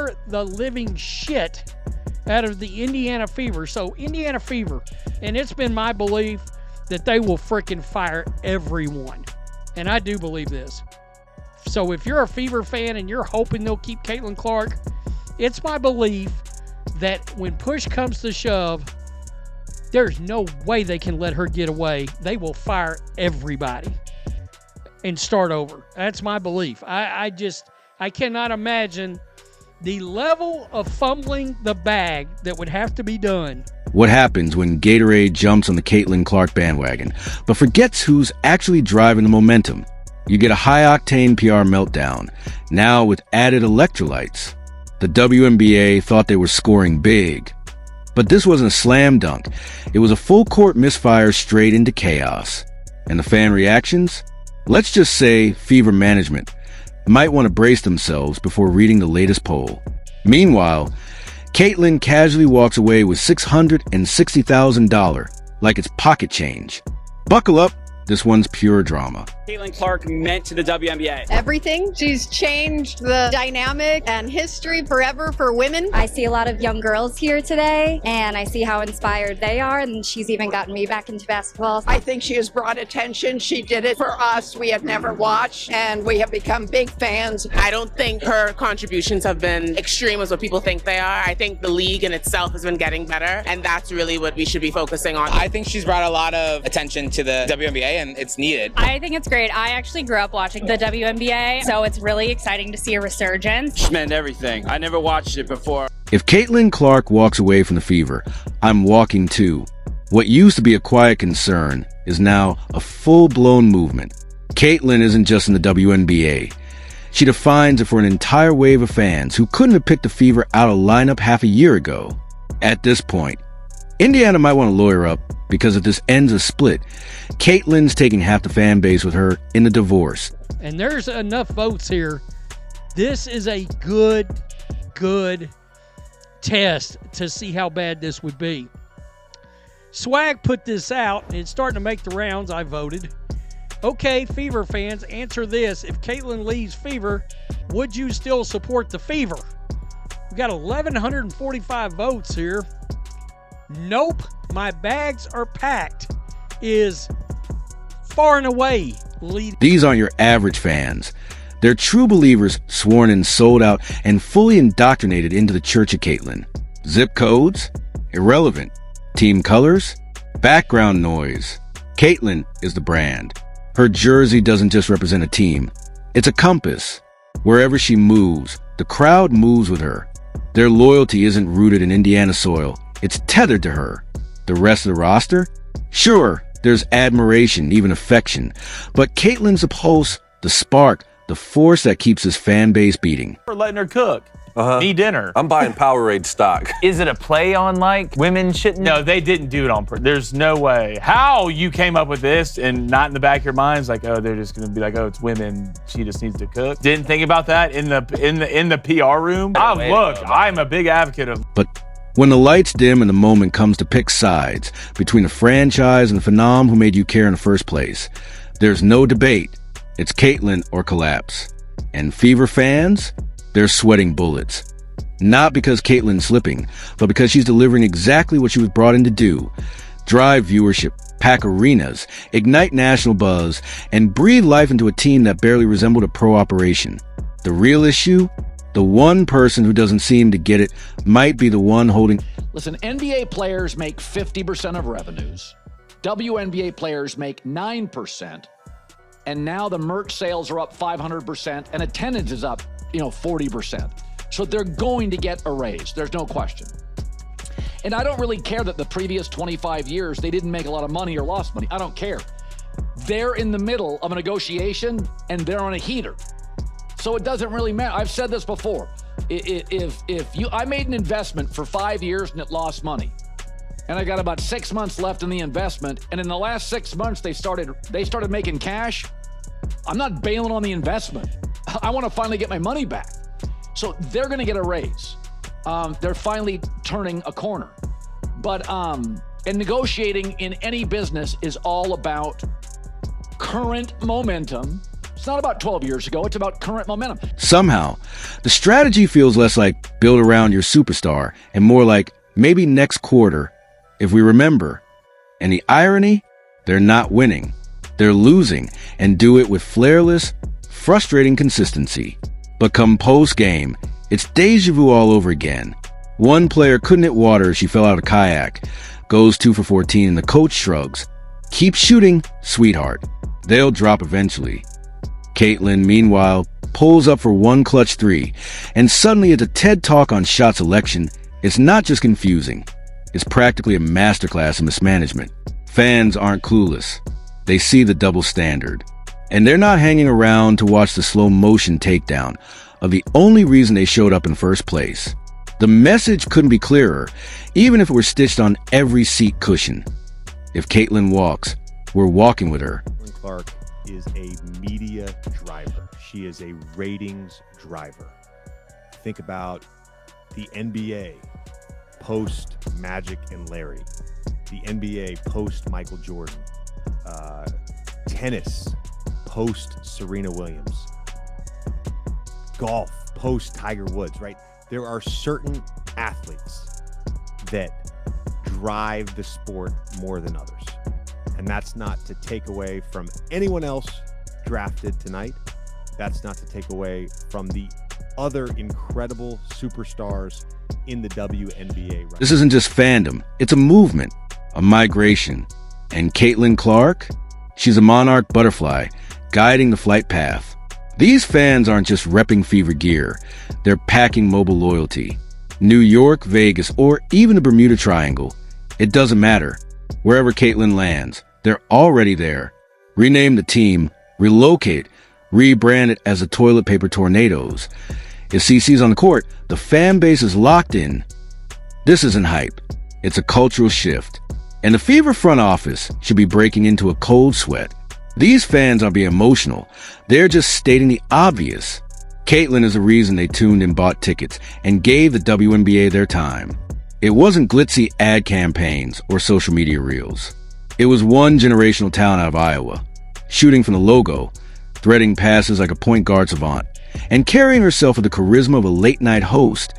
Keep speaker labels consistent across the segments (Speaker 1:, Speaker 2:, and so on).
Speaker 1: scare the living shit out of the Indiana Fever. So Indiana Fever, and it's been my belief that they will freaking fire everyone. And I do believe this. So if you're a Fever fan and you're hoping they'll keep Caitlin Clark, it's my belief that when push comes to shove, there's no way they can let her get away. They will fire everybody and start over. That's my belief. I cannot imagine the level of fumbling the bag that would have to be done.
Speaker 2: What happens when Gatorade jumps on the Caitlin Clark bandwagon, but forgets who's actually driving the momentum? You get a high-octane PR meltdown, now with added electrolytes. The WNBA thought they were scoring big. But this wasn't a slam dunk. It was a full-court misfire straight into chaos. And the fan reactions? Let's just say Fever management might want to brace themselves before reading the latest poll. Meanwhile, Caitlin casually walks away with $660,000 like it's pocket change. Buckle up, this one's pure drama.
Speaker 3: Caitlin Clark meant to the WNBA.
Speaker 4: Everything. She's changed the dynamic and history forever for women.
Speaker 5: I see a lot of young girls here today, and I see how inspired they are, and she's even gotten me back into basketball.
Speaker 6: I think she has brought attention. She did it for us. We had never watched, and we have become big fans.
Speaker 7: I don't think her contributions have been extreme as what people think they are. I think the league in itself has been getting better, and that's really what we should be focusing on.
Speaker 3: I think she's brought a lot of attention to the WNBA, and it's needed.
Speaker 8: I think it's great. I actually grew up watching the WNBA, so it's really exciting to see a resurgence.
Speaker 3: She meant everything. I never watched it before.
Speaker 2: If Caitlin Clark walks away from the Fever, I'm walking too. What used to be a quiet concern is now a full-blown movement. Caitlin isn't just in the WNBA. She defines it for an entire wave of fans who couldn't have picked the Fever out of lineup half a year ago. At this point, Indiana might want to lawyer up, because if this ends a split, Caitlin's taking half the fan base with her in the divorce.
Speaker 1: And there's enough votes here. This is a good test to see how bad this would be. Swag put this out, and it's starting to make the rounds. I voted. Okay, Fever fans, answer this. If Caitlin leaves Fever, would you still support the Fever? We've got 1,145 votes here. Nope, my bags are packed is far and away leading.
Speaker 2: These aren't your average fans. They're true believers, sworn in, sold out, and fully indoctrinated into the Church of Caitlin. Zip codes? Irrelevant. Team colors? Background noise. Caitlin is the brand. Her jersey doesn't just represent a team. It's a compass. Wherever she moves, the crowd moves with her. Their loyalty isn't rooted in Indiana soil. It's tethered to her. The rest of the roster? Sure, there's admiration, even affection. But Caitlin's the pulse, the spark, the force that keeps his fan base beating.
Speaker 9: For letting her cook. Me dinner.
Speaker 10: I'm buying Powerade stock.
Speaker 9: Is it a play on, like, women shouldn't? No, they didn't do it on purpose. There's no way. How you came up with this and not in the back of your minds, like, oh, they're just gonna be like, oh, it's women. She just needs to cook. Didn't think about that in the PR room. I'm a big advocate of.
Speaker 2: But when the lights dim and the moment comes to pick sides between the franchise and the phenom who made you care in the first place, there's no debate. It's Caitlin or collapse. And Fever fans? They're sweating bullets. Not because Caitlin's slipping, but because she's delivering exactly what she was brought in to do. Drive viewership, pack arenas, ignite national buzz, and breathe life into a team that barely resembled a pro operation. The real issue? The one person who doesn't seem to get it might be the one holding...
Speaker 11: Listen, NBA players make 50% of revenues. WNBA players make 9%. And now the merch sales are up 500% and attendance is up 40%. So they're going to get a raise. There's no question. And I don't really care that the previous 25 years, they didn't make a lot of money or lost money. I don't care. They're in the middle of a negotiation and they're on a heater. So it doesn't really matter. I've said this before. I made an investment for 5 years and it lost money. And I got about 6 months left in the investment. And in the last 6 months, they started making cash. I'm not bailing on the investment. I want to finally get my money back. So they're going to get a raise. They're finally turning a corner. But and negotiating in any business is all about current momentum. It's not about 12 years ago. It's about current momentum.
Speaker 2: Somehow, the strategy feels less like build around your superstar and more like maybe next quarter, if we remember. And the irony? They're not winning. They're losing, and do it with flairless, frustrating consistency. But come post-game, it's deja vu all over again. One player couldn't hit water as she fell out of a kayak, goes 2 for 14, and the coach shrugs. Keep shooting, sweetheart. They'll drop eventually. Caitlin, meanwhile, pulls up for one clutch three, and suddenly it's a TED Talk on shot selection. It's not just confusing. It's practically a masterclass in mismanagement. Fans aren't clueless. They see the double standard. And they're not hanging around to watch the slow motion takedown of the only reason they showed up in first place. The message couldn't be clearer, even if it were stitched on every seat cushion. If Caitlin walks, we're walking with her.
Speaker 10: Clark is a media driver. She is a ratings driver. Think about the NBA post Magic and Larry, the NBA post Michael Jordan, tennis post Serena Williams, golf post Tiger Woods, right? There are certain athletes that drive the sport more than others. And that's not to take away from anyone else drafted tonight. That's not to take away from the other incredible superstars in the WNBA. Right?
Speaker 2: This isn't just fandom. It's a movement, a migration. And Caitlin Clark? She's a monarch butterfly, guiding the flight path. These fans aren't just repping Fever gear. They're packing mobile loyalty. New York, Vegas, or even the Bermuda Triangle. It doesn't matter. Wherever Caitlin lands, they're already there. Rename the team, relocate, rebrand it as the Toilet Paper Tornadoes. If CC's on the court, the fan base is locked in. This isn't hype. It's a cultural shift. And the Fever front office should be breaking into a cold sweat. These fans aren't being emotional. They're just stating the obvious. Caitlin is the reason they tuned and bought tickets and gave the WNBA their time. It wasn't glitzy ad campaigns or social media reels. It was one generational talent out of Iowa, shooting from the logo, threading passes like a point guard savant, and carrying herself with the charisma of a late-night host.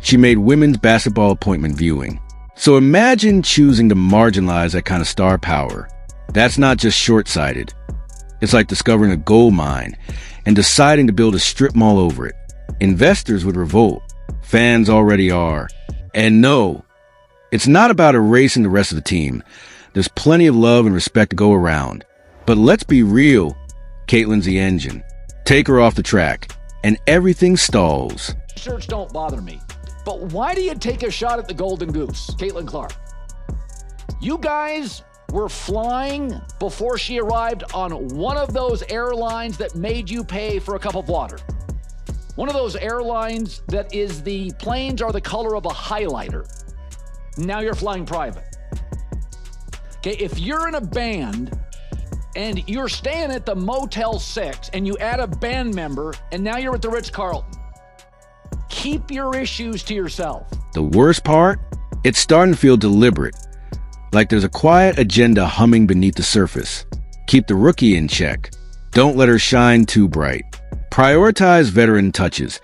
Speaker 2: She made women's basketball appointment viewing. So imagine choosing to marginalize that kind of star power. That's not just short-sighted. It's like discovering a gold mine and deciding to build a strip mall over it. Investors would revolt. Fans already are. And no, it's not about erasing the rest of the team. There's plenty of love and respect to go around. But let's be real. Caitlin's the engine. Take her off the track, and everything stalls.
Speaker 11: Shirts don't bother me. But why do you take a shot at the Golden Goose, Caitlin Clark? You guys were flying before she arrived on one of those airlines that made you pay for a cup of water. One of those airlines that is the planes are the color of a highlighter. Now you're flying private. Okay, if you're in a band and you're staying at the Motel 6 and you add a band member and now you're at the Ritz-Carlton, keep your issues to yourself.
Speaker 2: The worst part? It's starting to feel deliberate. Like there's a quiet agenda humming beneath the surface. Keep the rookie in check. Don't let her shine too bright. Prioritize veteran touches,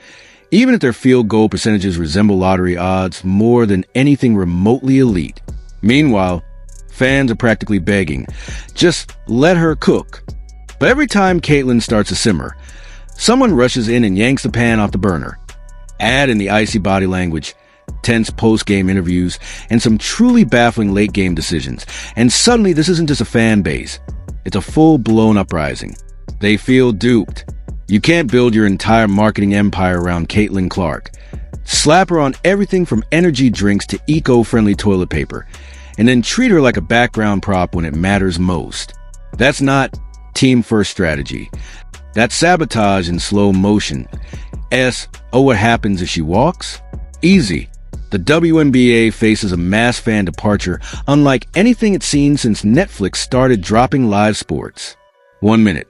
Speaker 2: even if their field goal percentages resemble lottery odds more than anything remotely elite. Meanwhile, fans are practically begging, just let her cook. But every time Caitlin starts to simmer, someone rushes in and yanks the pan off the burner. Add in the icy body language, tense post-game interviews, and some truly baffling late-game decisions. And suddenly this isn't just a fan base. It's a full-blown uprising. They feel duped. You can't build your entire marketing empire around Caitlin Clark. Slap her on everything from energy drinks to eco-friendly toilet paper, and then treat her like a background prop when it matters most. That's not team-first strategy. That's sabotage in slow motion. What happens if she walks? Easy. The WNBA faces a mass fan departure unlike anything it's seen since Netflix started dropping live sports. 1 minute,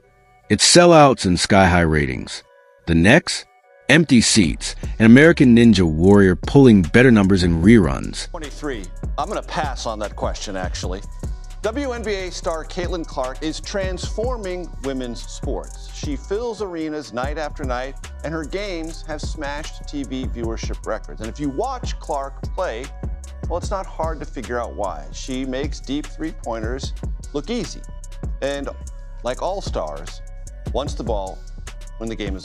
Speaker 2: it's sellouts and sky-high ratings. The next, empty seats, an American Ninja Warrior pulling better numbers in reruns.
Speaker 12: 23. I'm going to pass on that question, actually. WNBA star Caitlin Clark is transforming women's sports. She fills arenas night after night, and her games have smashed TV viewership records. And if you watch Clark play, well, it's not hard to figure out why. She makes deep three-pointers look easy. And like all stars, wants the ball when the game is on.